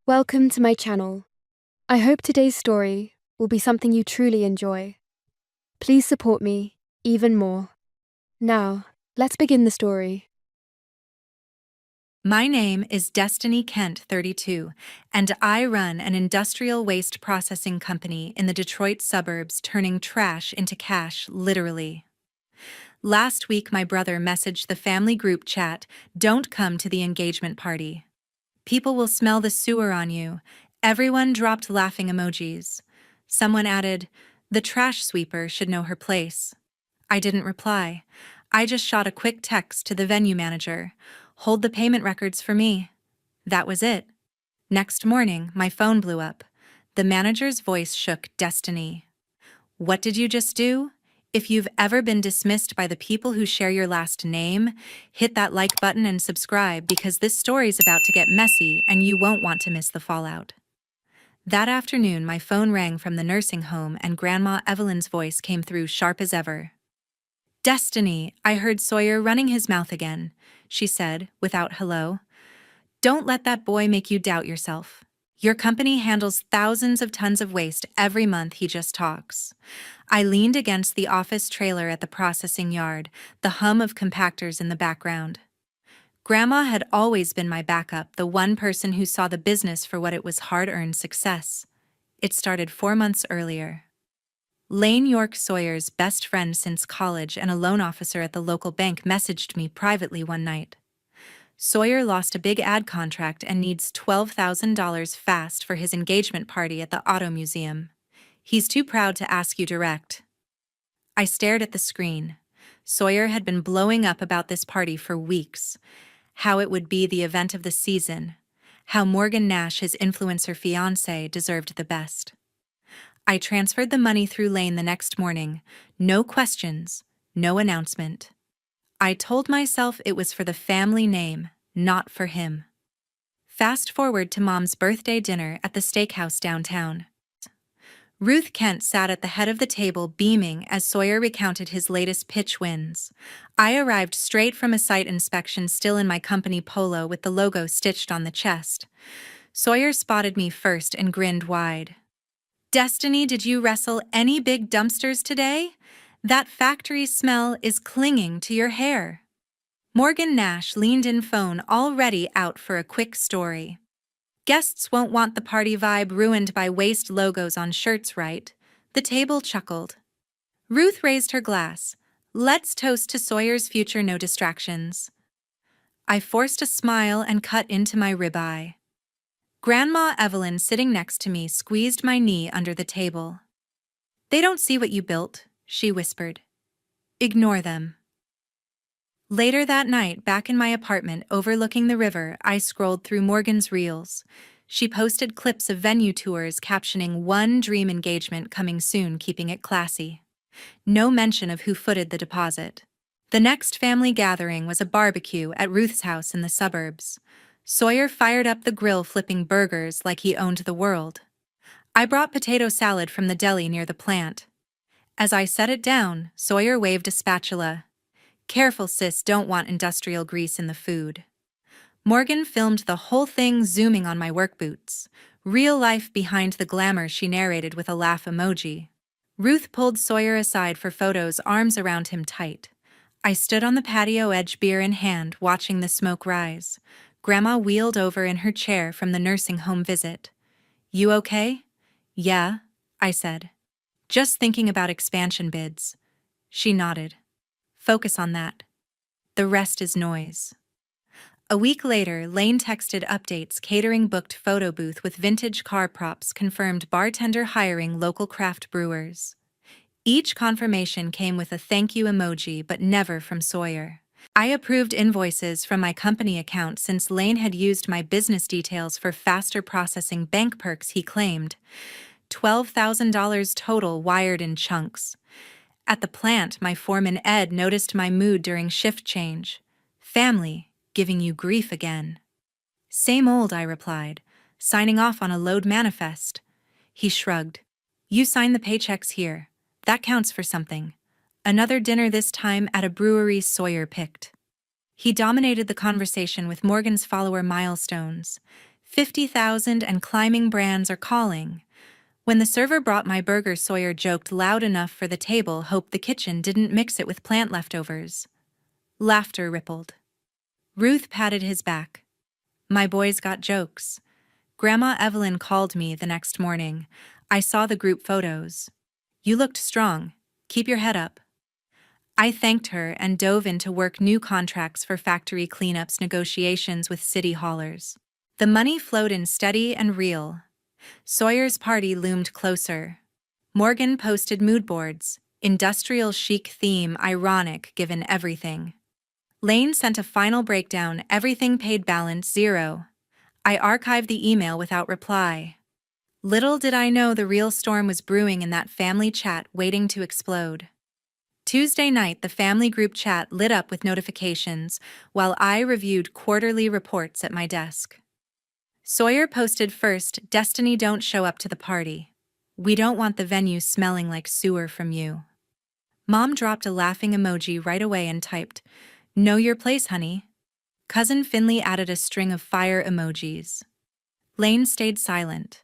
Welcome to my channel. I hope today's story will be something you truly enjoy. Please support me even more. Now, let's begin the story. My name is Destiny Kent, 32, and I run an industrial waste processing company in the Detroit suburbs, turning trash into cash, literally. Last week, my brother messaged the family group chat, "Don't come to the engagement party. People will smell the sewer on you." Everyone dropped laughing emojis. Someone added, "The trash sweeper should know her place." I didn't reply. I just shot a quick text to the venue manager, "Hold the payment records for me." That was it. Next morning, my phone blew up. The manager's voice shook. "Destiny, what did you just do? If you've ever been dismissed by the people who share your last name, hit that like button and subscribe, because this story's about to get messy and you won't want to miss the fallout." That afternoon, my phone rang from the nursing home and Grandma Evelyn's voice came through sharp as ever. "Destiny," I heard Sawyer running his mouth again. She said, without hello, "Don't let that boy make you doubt yourself. Your company handles thousands of tons of waste every month. He just talks." I leaned against the office trailer at the processing yard, the hum of compactors in the background. Grandma had always been my backup, the one person who saw the business for what it was: hard-earned success. It started 4 months earlier. Lane York, Sawyer's best friend since college and a loan officer at the local bank, messaged me privately one night. "Sawyer lost a big ad contract and needs $12,000 fast for his engagement party at the auto museum. He's too proud to ask you direct." I stared at the screen. Sawyer had been blowing up about this party for weeks. How it would be the event of the season. How Morgan Nash, his influencer fiancé, deserved the best. I transferred the money through Lane the next morning. No questions, no announcement. I told myself it was for the family name, not for him. Fast forward to Mom's birthday dinner at the steakhouse downtown. Ruth Kent sat at the head of the table, beaming as Sawyer recounted his latest pitch wins. I arrived straight from a site inspection, still in my company polo with the logo stitched on the chest. Sawyer spotted me first and grinned wide. "Destiny, did you wrestle any big dumpsters today? That factory smell is clinging to your hair." Morgan Nash leaned in, phone already out for a quick story. "Guests won't want the party vibe ruined by waste logos on shirts, right?" The table chuckled. Ruth raised her glass. "Let's toast to Sawyer's future, no distractions." I forced a smile and cut into my ribeye. Grandma Evelyn, sitting next to me, squeezed my knee under the table. "They don't see what you built," she whispered. "Ignore them." Later that night, back in my apartment overlooking the river, I scrolled through Morgan's reels. She posted clips of venue tours captioning "One dream engagement coming soon," keeping it classy. No mention of who footed the deposit. The next family gathering was a barbecue at Ruth's house in the suburbs. Sawyer fired up the grill, flipping burgers like he owned the world. I brought potato salad from the deli near the plant. As I set it down, Sawyer waved a spatula. "Careful, sis, don't want industrial grease in the food." Morgan filmed the whole thing, zooming on my work boots. "Real life behind the glamour," she narrated with a laugh emoji. Ruth pulled Sawyer aside for photos, arms around him tight. I stood on the patio edge, beer in hand, watching the smoke rise. Grandma wheeled over in her chair from the nursing home visit. "You okay?" "Yeah," I said. "Just thinking about expansion bids." She nodded. "Focus on that. The rest is noise." A week later, Lane texted updates: catering booked, photo booth with vintage car props confirmed, bartender hiring, local craft brewers. Each confirmation came with a thank you emoji, but never from Sawyer. I approved invoices from my company account since Lane had used my business details for faster processing, bank perks he claimed. $12,000 total, wired in chunks. At the plant, my foreman Ed noticed my mood during shift change. "Family, giving you grief again." "Same old," I replied, signing off on a load manifest. He shrugged. "You sign the paychecks here. That counts for something." Another dinner, this time at a brewery Sawyer picked. He dominated the conversation with Morgan's follower milestones. 50,000 and climbing brands are calling. When the server brought my burger, Sawyer joked loud enough for the table, hoped the kitchen didn't mix it with plant leftovers. Laughter rippled. Ruth patted his back. My boys got jokes. Grandma Evelyn called me the next morning. I saw the group photos. You looked strong. Keep your head up. I thanked her and dove into work, new contracts for factory cleanups, negotiations with city haulers. The money flowed in steady and real. Sawyer's party loomed closer. Morgan posted mood boards, industrial chic theme, ironic given everything. Lane sent a final breakdown, everything paid, balance 0. I archived the email without reply. Little did I know the real storm was brewing in that family chat, waiting to explode. Tuesday night, the family group chat lit up with notifications while I reviewed quarterly reports at my desk. Sawyer posted first, Destiny, don't show up to the party. We don't want the venue smelling like sewer from you. Mom dropped a laughing emoji right away and typed, know your place, honey. Cousin Finley added a string of fire emojis. Lane stayed silent.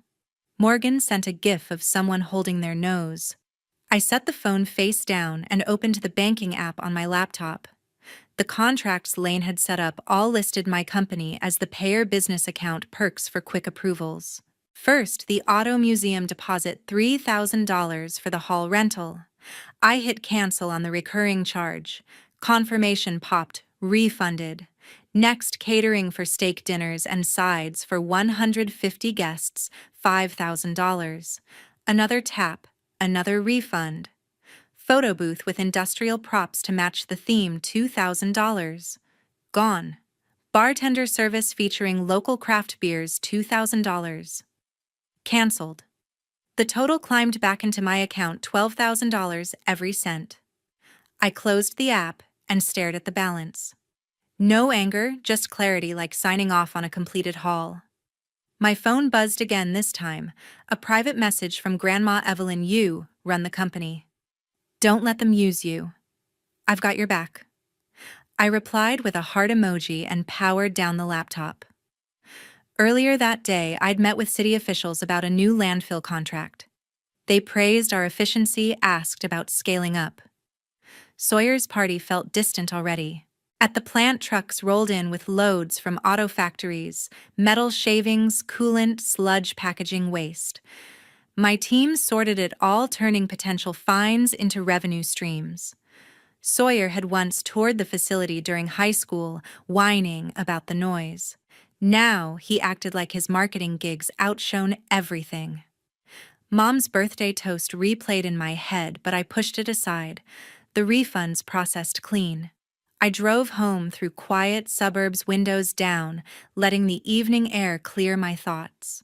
Morgan sent a gif of someone holding their nose. I set the phone face down and opened the banking app on my laptop. The contracts Lane had set up all listed my company as the payer business account, perks for quick approvals. First, the auto museum deposit $3,000 for the hall rental. I hit cancel on the recurring charge. Confirmation popped, refunded. Next, catering for steak dinners and sides for 150 guests, $5,000. Another tap, another refund. Photo booth with industrial props to match the theme, $2,000. Gone. Bartender service featuring local craft beers, $2,000. Cancelled. The total climbed back into my account, $12,000 every cent. I closed the app and stared at the balance. No anger, just clarity, like signing off on a completed haul. My phone buzzed again, this time. A private message from Grandma Evelyn, you run the company. Don't let them use you. I've got your back. I replied with a heart emoji and powered down the laptop. Earlier that day, I'd met with city officials about a new landfill contract. They praised our efficiency, asked about scaling up. Sawyer's party felt distant already. At the plant, trucks rolled in with loads from auto factories, metal shavings, coolant, sludge, packaging waste. My team sorted it all, turning potential fines into revenue streams. Sawyer had once toured the facility during high school, whining about the noise. Now he acted like his marketing gigs outshone everything. Mom's birthday toast replayed in my head, but I pushed it aside. The refunds processed clean. I drove home through quiet suburbs, windows down, letting the evening air clear my thoughts.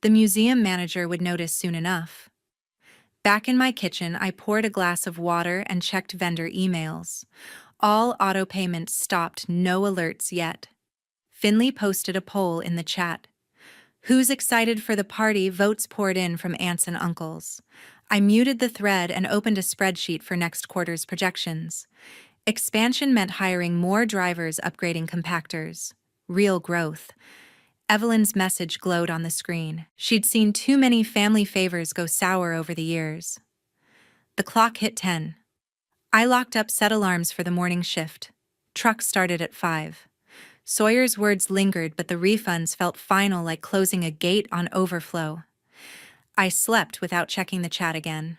The museum manager would notice soon enough. Back in my kitchen, I poured a glass of water and checked vendor emails. All auto payments stopped, no alerts yet. Finley posted a poll in the chat. Who's excited for the party? Votes poured in from aunts and uncles. I muted the thread and opened a spreadsheet for next quarter's projections. Expansion meant hiring more drivers, upgrading compactors. Real growth. Evelyn's message glowed on the screen. She'd seen too many family favors go sour over the years. The clock hit 10. I locked up set alarms for the morning shift. Truck started at 5. Sawyer's words lingered, but the refunds felt final, like closing a gate on overflow. I slept without checking the chat again.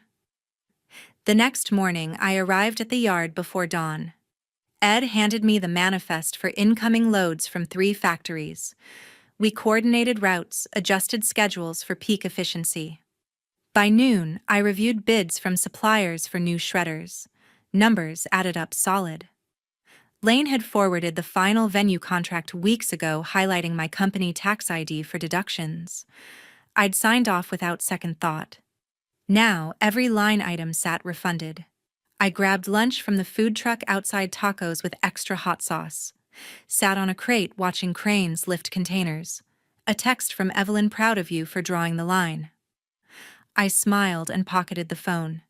The next morning, I arrived at the yard before dawn. Ed handed me the manifest for incoming loads from 3 factories. We coordinated routes, adjusted schedules for peak efficiency. By noon, I reviewed bids from suppliers for new shredders. Numbers added up solid. Lane had forwarded the final venue contract weeks ago, highlighting my company tax ID for deductions. I'd signed off without second thought. Now, every line item sat refunded. I grabbed lunch from the food truck outside, tacos with extra hot sauce. Sat on a crate watching cranes lift containers. A text from Evelyn, proud of you for drawing the line. I smiled and pocketed the phone.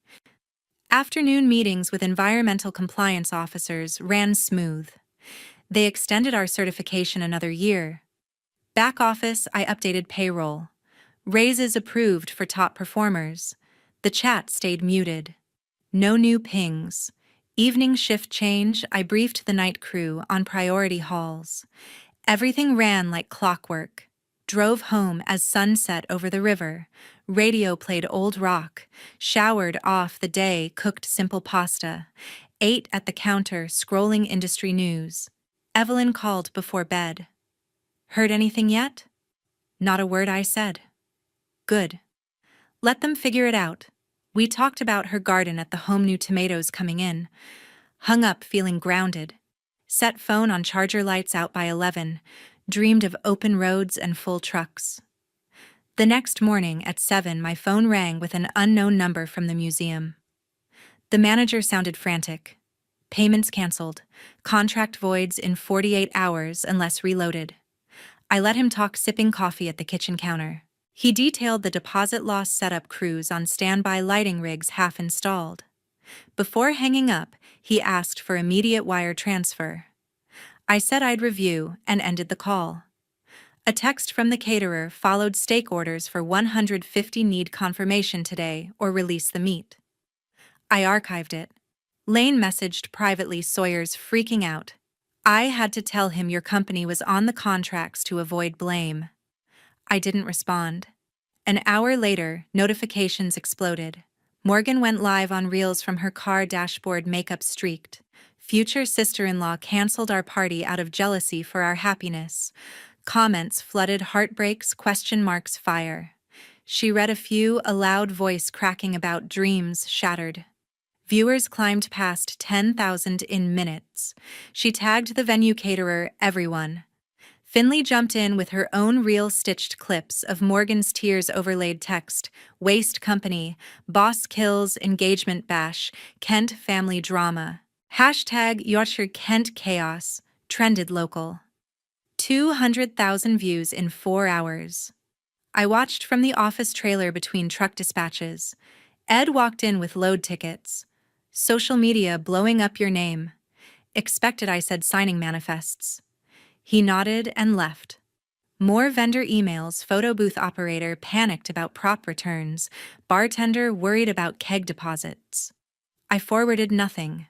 Afternoon meetings with environmental compliance officers ran smooth. They extended our certification another year. Back office, I updated payroll. Raises approved for top performers. The chat stayed muted. No new pings. Evening shift change, I briefed the night crew on priority hauls. Everything ran like clockwork. Drove home as sun set over the river. Radio played old rock. Showered off the day, cooked simple pasta. Ate at the counter, scrolling industry news. Evelyn called before bed. Heard anything yet? Not a word I said. Good. Let them figure it out. We talked about her garden at the home, new tomatoes coming in. Hung up feeling grounded. Set phone on charger, lights out by 11. Dreamed of open roads and full trucks. The next morning at 7, my phone rang with an unknown number from the museum. The manager sounded frantic. Payments canceled. Contract voids in 48 hours unless reloaded. I let him talk, sipping coffee at the kitchen counter. He detailed the deposit loss setup crews on standby, lighting rigs half installed. Before hanging up, he asked for immediate wire transfer. I said I'd review and ended the call. A text from the caterer followed: steak orders for 150, need confirmation today or release the meat. I archived it. Lane messaged privately, Sawyer's freaking out. I had to tell him your company was on the contracts to avoid blame. I didn't respond. An hour later, notifications exploded. Morgan went live on reels from her car dashboard, makeup streaked. Future sister-in-law canceled our party out of jealousy for our happiness. Comments flooded, heartbreaks, question marks, fire. She read a few, a loud voice cracking about dreams shattered. Viewers climbed past 10,000 in minutes. She tagged the venue caterer, everyone. Finley jumped in with her own reel, stitched clips of Morgan's tears, overlaid text: waste company, boss kills, engagement bash, Kent family drama. Hashtag Yorkshire Kent chaos, trended local. 200,000 views in 4 hours. I watched from the office trailer between truck dispatches. Ed walked in with load tickets. Social media blowing up your name. Expected, I said, signing manifests. He nodded and left. More vendor emails, photo booth operator panicked about prop returns, bartender worried about keg deposits. I forwarded nothing.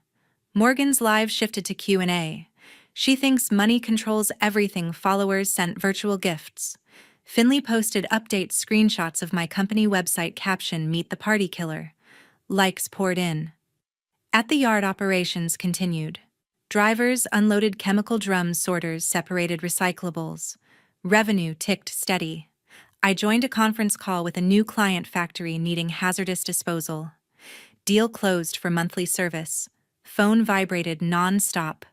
Morgan's live shifted to Q&A. She thinks money controls everything. Followers sent virtual gifts. Finley posted update screenshots of my company website, caption: meet the party killer. Likes poured in. At the yard, operations continued. Drivers unloaded chemical drums, sorters separated recyclables. Revenue ticked steady. I joined a conference call with a new client, factory needing hazardous disposal. Deal closed for monthly service. Phone vibrated non-stop.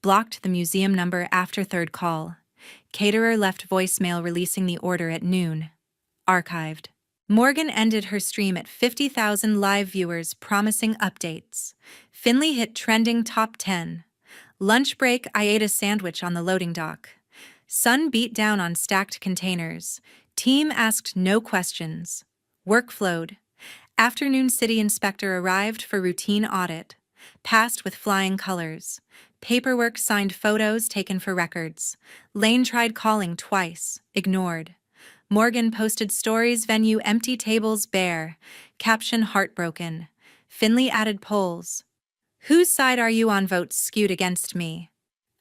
Blocked the museum number after third call. Caterer left voicemail releasing the order at noon. Archived. Morgan ended her stream at 50,000 live viewers, promising updates. Finley hit trending top 10. Lunch break, I ate a sandwich on the loading dock. Sun beat down on stacked containers. Team asked no questions. Work flowed. Afternoon, city inspector arrived for routine audit. Passed with flying colors. Paperwork signed, photos taken for records. Lane tried calling twice, ignored. Morgan posted stories, venue empty, tables bare. Caption: heartbroken. Finley added polls. Whose side are you on? Votes skewed against me.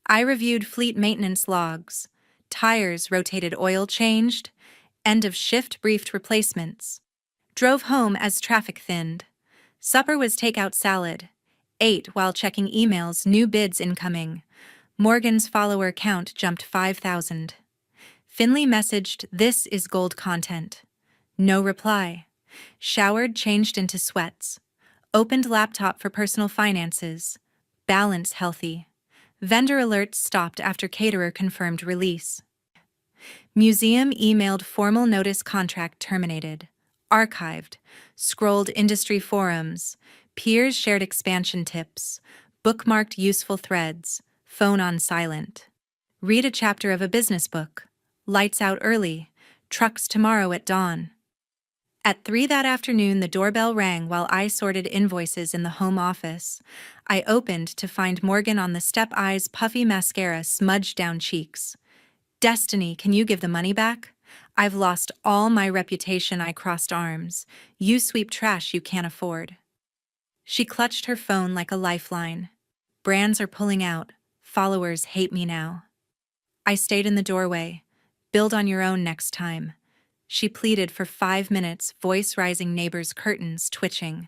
I reviewed fleet maintenance logs. Tires rotated, oil changed. End of shift, briefed replacements. Drove home as traffic thinned. Supper was takeout salad. Ate while checking emails, new bids incoming. Morgan's follower count jumped 5,000. Finley messaged, this is gold content. No reply. Showered, changed into sweats. Opened laptop for personal finances. Balance healthy. Vendor alerts stopped after caterer confirmed release. Museum emailed formal notice, contract terminated. Archived. Scrolled industry forums. Peers shared expansion tips. Bookmarked useful threads. Phone on silent. Read a chapter of a business book. Lights out early. Trucks tomorrow at dawn. At 3 that afternoon, the doorbell rang while I sorted invoices in the home office. I opened to find Morgan on the step, eyes puffy, mascara smudged down cheeks. Destiny, can you give the money back? I've lost all my reputation. I crossed arms. You sweep trash you can't afford. She clutched her phone like a lifeline. Brands are pulling out. Followers hate me now. I stayed in the doorway. Build on your own next time. She pleaded for 5 minutes, voice rising, neighbors' curtains twitching.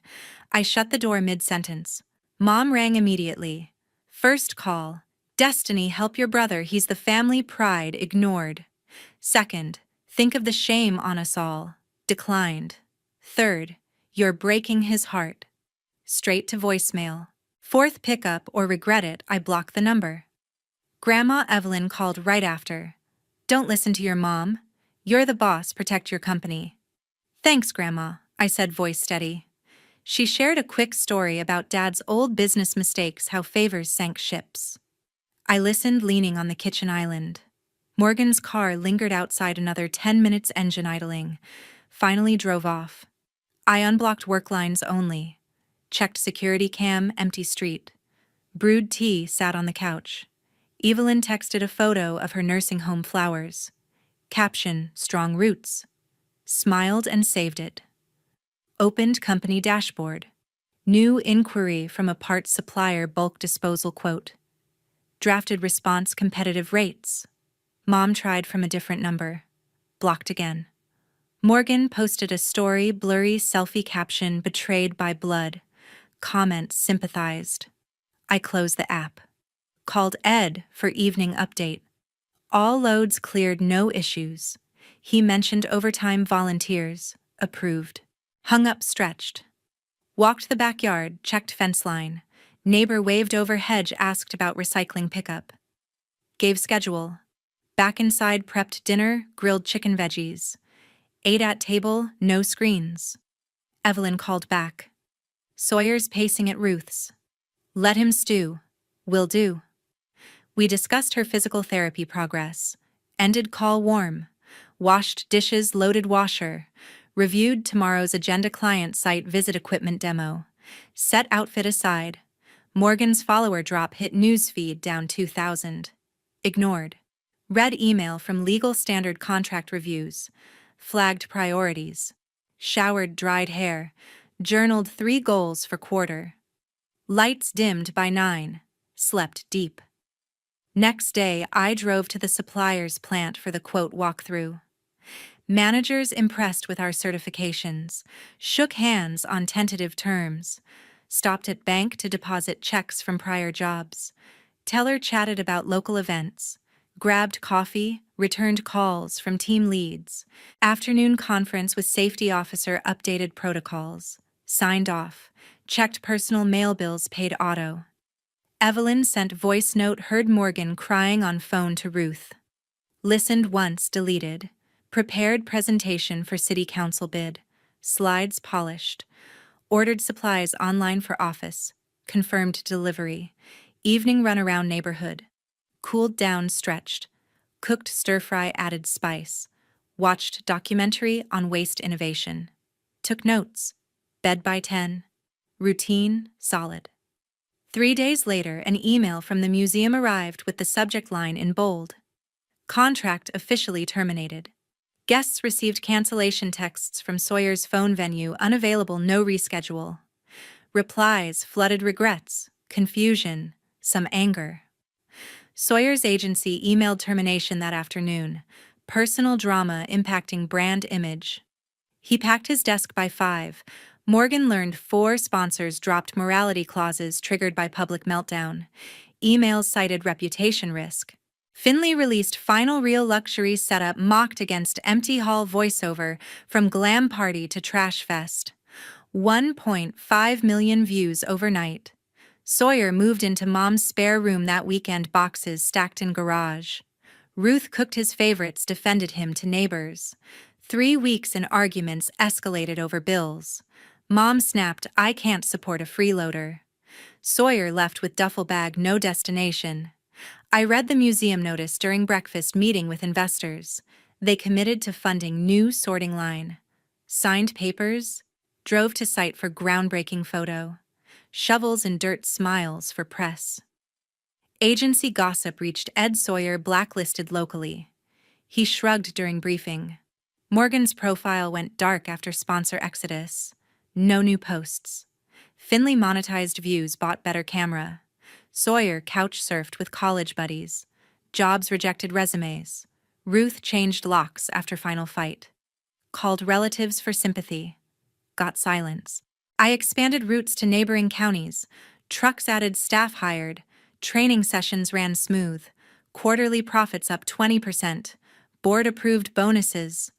I shut the door mid-sentence. Mom rang immediately. First call. Destiny, help your brother, he's the family pride. Ignored. Second, think of the shame on us all. Declined. Third, you're breaking his heart. Straight to voicemail. Fourth pickup or regret it, I block the number. Grandma Evelyn called right after. Don't listen to your mom. You're the boss, protect your company. Thanks, Grandma, I said, voice steady. She shared a quick story about Dad's old business mistakes, how favors sank ships. I listened, leaning on the kitchen island. Morgan's car lingered outside another 10 minutes, engine idling. Finally drove off. I unblocked work lines only. Checked security cam, empty street. Brewed tea, sat on the couch. Evelyn texted a photo of her nursing home flowers. Caption, strong roots. Smiled and saved it. Opened company dashboard. New inquiry from a parts supplier, bulk disposal quote. Drafted response, competitive rates. Mom tried from a different number. Blocked again. Morgan posted a story, blurry selfie caption, betrayed by blood. Comments, sympathized. I closed the app. Called Ed for evening update. All loads cleared, no issues. He mentioned overtime, volunteers. Approved. Hung up, stretched. Walked the backyard, checked fence line. Neighbor waved over hedge, asked about recycling pickup. Gave schedule. Back inside, prepped dinner, grilled chicken veggies. Ate at table, no screens. Evelyn called back. Sawyer's pacing at Ruth's. Let him stew. Will do. We discussed her physical therapy progress. Ended call warm. Washed dishes, loaded washer. Reviewed tomorrow's agenda, client site visit, equipment demo. Set outfit aside. Morgan's follower drop hit newsfeed, down 2,000. Ignored. Read email from legal standard contract reviews. Flagged priorities. Showered dried hair. Journaled 3 goals for quarter. Lights dimmed by 9. Slept deep. Next day, I drove to the supplier's plant for the quote walkthrough. Managers impressed with our certifications. Shook hands on tentative terms. Stopped at bank to deposit checks from prior jobs. Teller chatted about local events. Grabbed coffee, returned calls from team leads. Afternoon conference with safety officer, updated protocols. Signed off. Checked personal mail bills, paid auto. Evelyn sent voice note, heard Morgan crying on phone to Ruth. Listened once, deleted. Prepared presentation for city council bid. Slides polished. Ordered supplies online for office. Confirmed delivery. Evening run around neighborhood. Cooled down, stretched. Cooked stir-fry, added spice. Watched documentary on waste innovation. Took notes. Bed by 10. Routine, solid. 3 days later, an email from the museum arrived with the subject line in bold. Contract officially terminated. Guests received cancellation texts from Sawyer's phone, venue unavailable, no reschedule. Replies flooded, regrets, confusion, some anger. Sawyer's agency emailed termination that afternoon. Personal drama impacting brand image. He packed his desk by 5. Morgan learned 4 sponsors dropped morality clauses triggered by public meltdown. Emails cited reputation risk. Finley released final real luxury setup, mocked against empty hall voiceover from glam party to trash fest. 1.5 million views overnight. Sawyer moved into mom's spare room that weekend, boxes stacked in garage. Ruth cooked his favorites, defended him to neighbors. 3 weeks in arguments escalated over bills. Mom snapped, I can't support a freeloader. Sawyer left with duffel bag, no destination. I read the museum notice during breakfast meeting with investors. They committed to funding new sorting line. Signed papers. Drove to site for groundbreaking photo. Shovels and dirt, smiles for press. Agency gossip reached Ed Sawyer, blacklisted locally. He shrugged during briefing. Morgan's profile went dark after sponsor exodus. No new posts. Finley monetized views, bought better camera. Sawyer couch surfed with college buddies. Jobs rejected resumes. Ruth changed locks after final fight. Called relatives for sympathy. Got silence. I expanded routes to neighboring counties. Trucks added, staff hired. Training sessions ran smooth. Quarterly profits up 20%. Board approved bonuses.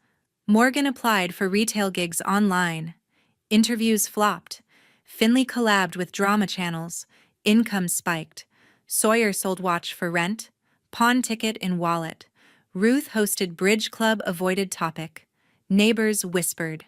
Morgan applied for retail gigs online. Interviews flopped. Finley collabed with drama channels. Income spiked. Sawyer sold watch for rent. Pawn ticket in wallet. Ruth hosted bridge club, avoided topic. Neighbors whispered.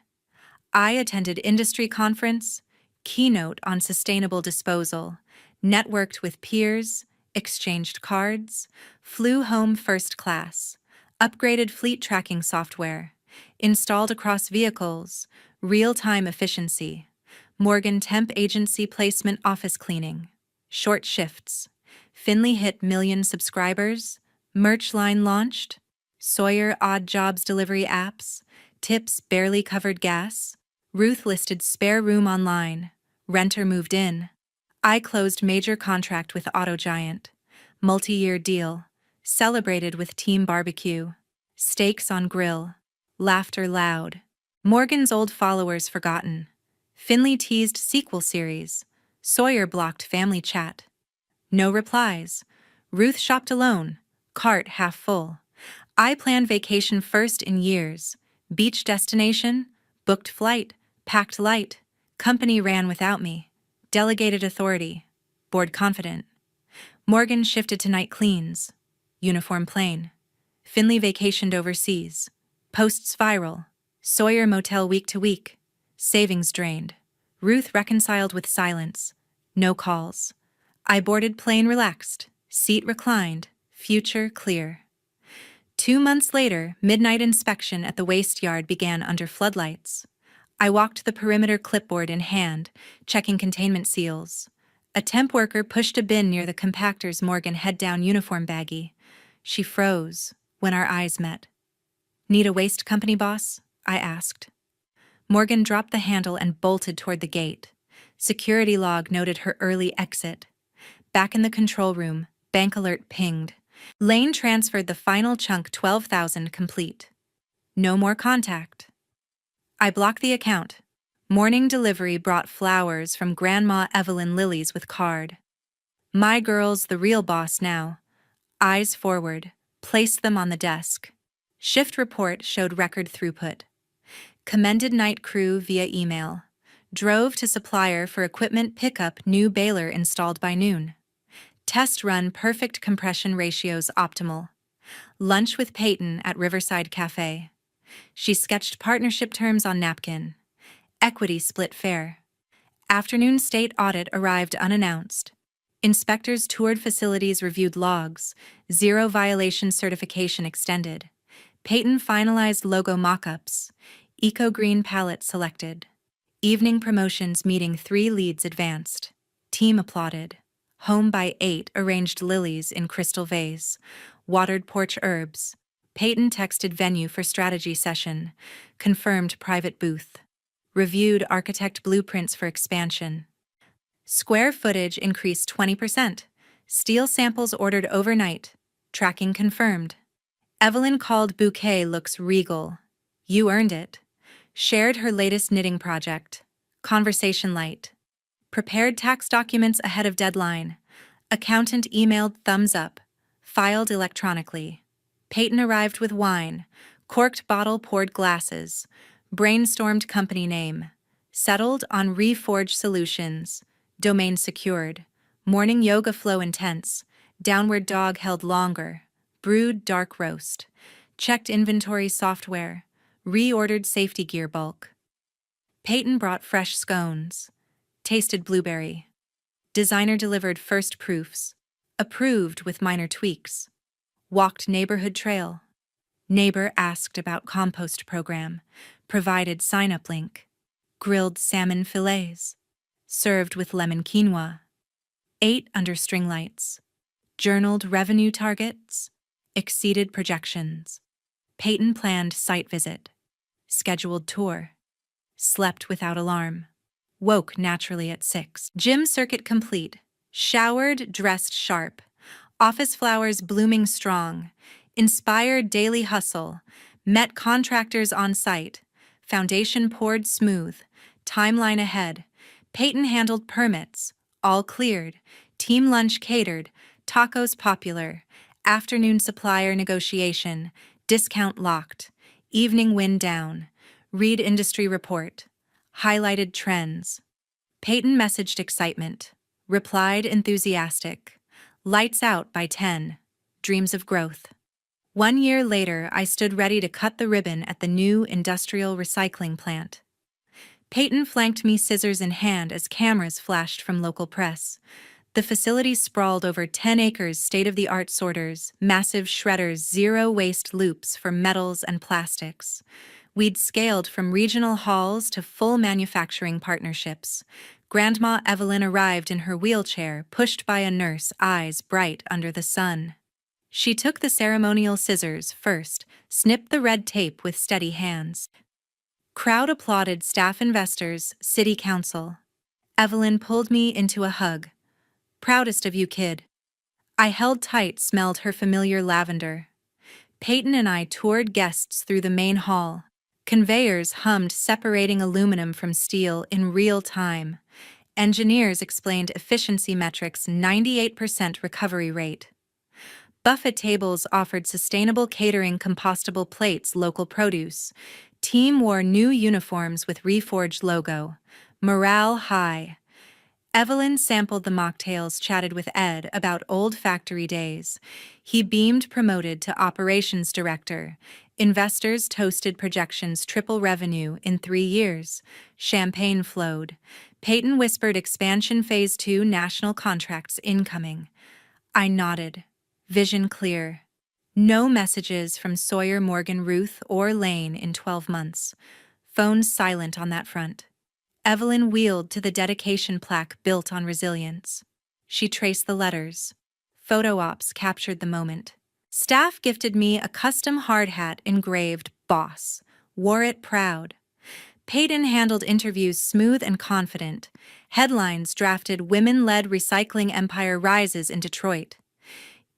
I attended industry conference. Keynote on sustainable disposal. Networked with peers. Exchanged cards. Flew home first class. Upgraded fleet tracking software. Installed across vehicles. Real-time efficiency. Morgan temp agency placement, office cleaning. Short shifts. Finley hit million subscribers. Merch line launched. Sawyer odd jobs delivery apps. Tips barely covered gas. Ruth listed spare room online. Renter moved in. I closed major contract with auto giant. Multi-year deal. Celebrated with team barbecue. Steaks on grill. Laughter loud. Morgan's old followers forgotten. Finley teased sequel series. Sawyer blocked family chat. No replies. Ruth shopped alone. Cart half full. I planned vacation first in years. Beach destination. Booked flight. Packed light. Company ran without me. Delegated authority. Board confident. Morgan shifted to night cleans. Uniform plain. Finley vacationed overseas. Posts viral. Sawyer motel week to week. Savings drained. Ruth reconciled with silence. No calls. I boarded plane relaxed. Seat reclined. Future clear. 2 months later, midnight inspection at the waste yard began under floodlights. I walked the perimeter, clipboard in hand, checking containment seals. A temp worker pushed a bin near the compactors. Morgan head down, uniform baggy. She froze when our eyes met. Need a waste company, boss? I asked. Morgan dropped the handle and bolted toward the gate. Security log noted her early exit. Back in the control room, bank alert pinged. Lane transferred the final chunk, 12,000 complete. No more contact. I blocked the account. Morning delivery brought flowers from Grandma Evelyn, lilies with card. My girl's the real boss now. Eyes forward, placed them on the desk. Shift report showed record throughput. Commended night crew via email. Drove to supplier for equipment pickup, new baler installed by noon. Test run, perfect compression ratios optimal. Lunch with Peyton at Riverside Cafe. She sketched partnership terms on napkin. Equity split fair. Afternoon state audit arrived unannounced. Inspectors toured facilities, reviewed logs. Zero violation certification extended. Peyton finalized logo mock-ups. Eco-green palette selected. Evening promotions meeting, 3 leads advanced. Team applauded. Home by 8 arranged lilies in crystal vase. Watered porch herbs. Peyton texted venue for strategy session. Confirmed private booth. Reviewed architect blueprints for expansion. Square footage increased 20%. Steel samples ordered overnight. Tracking confirmed. Evelyn called bouquet looks regal. You earned it. Shared her latest knitting project. Conversation light. Prepared tax documents ahead of deadline. Accountant emailed thumbs up. Filed electronically. Peyton arrived with wine. Corked bottle, poured glasses. Brainstormed company name. Settled on Reforge Solutions. Domain secured. Morning yoga flow intense. Downward dog held longer. Brewed dark roast. Checked inventory software. Reordered safety gear bulk. Peyton brought fresh scones. Tasted blueberry. Designer delivered first proofs. Approved with minor tweaks. Walked neighborhood trail. Neighbor asked about compost program. Provided sign-up link. Grilled salmon fillets. Served with lemon quinoa. Ate under string lights. Journaled revenue targets. Exceeded projections. Peyton planned site visit. Scheduled tour. Slept without alarm. Woke naturally at 6. Gym circuit complete. Showered, dressed sharp. Office flowers blooming strong. Inspired daily hustle. Met contractors on site. Foundation poured smooth. Timeline ahead. Peyton handled permits. All cleared. Team lunch catered. Tacos popular. Afternoon supplier negotiation. Discount locked. Evening wind down. Read industry report. Highlighted trends. Peyton messaged excitement. Replied enthusiastic. Lights out by 10. Dreams of growth. 1 year later, I stood ready to cut the ribbon at the new industrial recycling plant. Peyton flanked me, scissors in hand, as cameras flashed from local press. The facility sprawled over 10 acres, state-of-the-art sorters, massive shredders, zero-waste loops for metals and plastics. We'd scaled from regional halls to full manufacturing partnerships. Grandma Evelyn arrived in her wheelchair, pushed by a nurse, eyes bright under the sun. She took the ceremonial scissors first, snipped the red tape with steady hands. Crowd applauded, staff, investors, city council. Evelyn pulled me into a hug. Proudest of you, kid. I held tight, smelled her familiar lavender. Peyton and I toured guests through the main hall. Conveyors hummed, separating aluminum from steel in real time. Engineers explained efficiency metrics, 98% recovery rate. Buffet tables offered sustainable catering, compostable plates, local produce. Team wore new uniforms with Reforged logo. Morale high. Evelyn sampled the mocktails, chatted with Ed about old factory days. He beamed, promoted to operations director. Investors toasted projections, triple revenue in 3 years. Champagne flowed. Peyton whispered expansion phase 2, national contracts incoming. I nodded. Vision clear. No messages from Sawyer, Morgan, Ruth, or Lane in 12 months. Phones silent on that front. Evelyn wheeled to the dedication plaque built on resilience. She traced the letters. Photo ops captured the moment. Staff gifted me a custom hard hat engraved Boss. Wore it proud. Peyton handled interviews smooth and confident. Headlines drafted Women-Led Recycling Empire Rises in Detroit.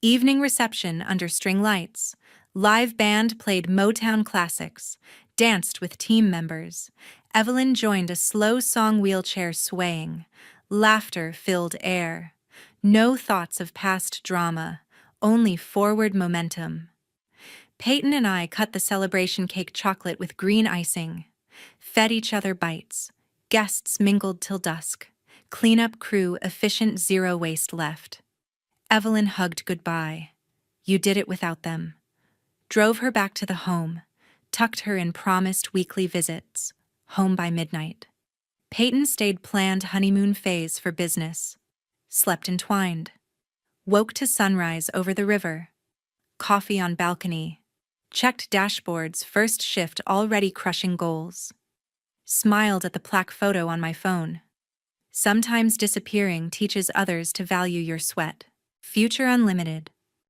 Evening reception under string lights. Live band played Motown classics. Danced with team members. Evelyn joined a slow song, wheelchair swaying. Laughter filled air. No thoughts of past drama, only forward momentum. Peyton and I cut the celebration cake, chocolate with green icing. Fed each other bites. Guests mingled till dusk. Cleanup crew efficient, zero waste left. Evelyn hugged goodbye. You did it without them. Drove her back to the home. Tucked her in promised weekly visits. Home by midnight. Peyton stayed, planned honeymoon phase for business. Slept entwined. Woke to sunrise over the river. Coffee on balcony. Checked dashboards, first shift already crushing goals. Smiled at the plaque photo on my phone. Sometimes disappearing teaches others to value your sweat. Future unlimited.